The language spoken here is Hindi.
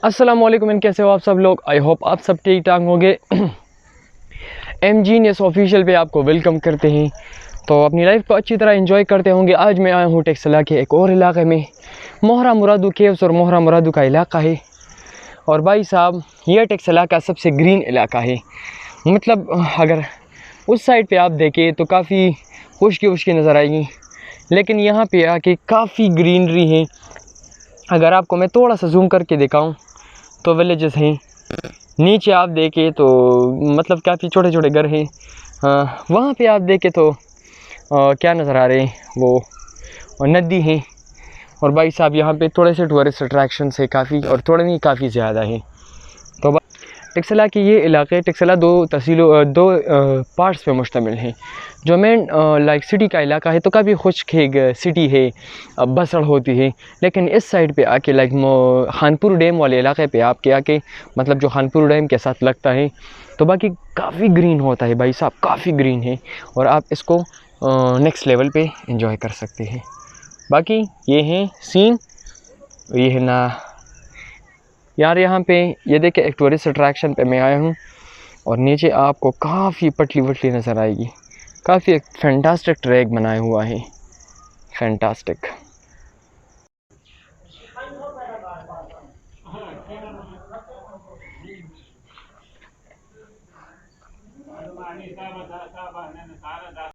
अस्सलामुअलैकुम, कैसे हो आप सब लोग। आई होप आप सब ठीक ठाक होंगे। MGenius ऑफिशियल पे आपको वेलकम करते हैं। तो अपनी लाइफ को अच्छी तरह एंजॉय करते होंगे। आज मैं आया हूँ टेक्सला के एक और इलाके में, मोहरा मुरादू केव्स और मोहरा मुरादू का इलाका है। और भाई साहब, यह टेक्सला का सबसे ग्रीन इलाका है। मतलब अगर उस साइड पे आप देखें तो काफ़ी खुशकी नज़र आएगी, लेकिन यहाँ पे आके काफ़ी ग्रीनरी है। अगर आपको मैं थोड़ा सा जूम करके दिखाऊं तो विलेजेस हैं। नीचे आप देखें तो मतलब काफ़ी छोटे छोटे घर हैं। वहाँ पे आप देखें तो क्या नज़र आ रहे हैं, वो नदी है। और भाई साहब, यहाँ पे थोड़े से टूरिस्ट अट्रैक्शंस है काफ़ी, और थोड़े नहीं काफ़ी ज़्यादा है। तो टेक्सला की ये इलाके, टेक्सला दो पार्ट्स पे मुश्तमिल है। जो मेन लाइक सिटी का इलाका है तो काफ़ी खुश्क है, सिटी है, बसड़ होती है। लेकिन इस साइड पे आके लाइक खानपुर डैम वाले इलाके पे आपके आके, मतलब जो खानपुर डैम के साथ लगता है, तो बाकी काफ़ी ग्रीन होता है भाई साहब, काफ़ी ग्रीन है। और आप इसको नेक्स्ट लेवल पे एंजॉय कर सकते हैं। बाकी ये है सीन, ये है ना यार। यहाँ पे ये देखे, एक टूरिस्ट अट्रैक्शन पे मैं आया हूँ, और नीचे आपको काफ़ी पतली वटली नज़र आएगी। काफ़ी एक फैंटास्टिक ट्रैक बनाया हुआ है, फैंटास्टिक।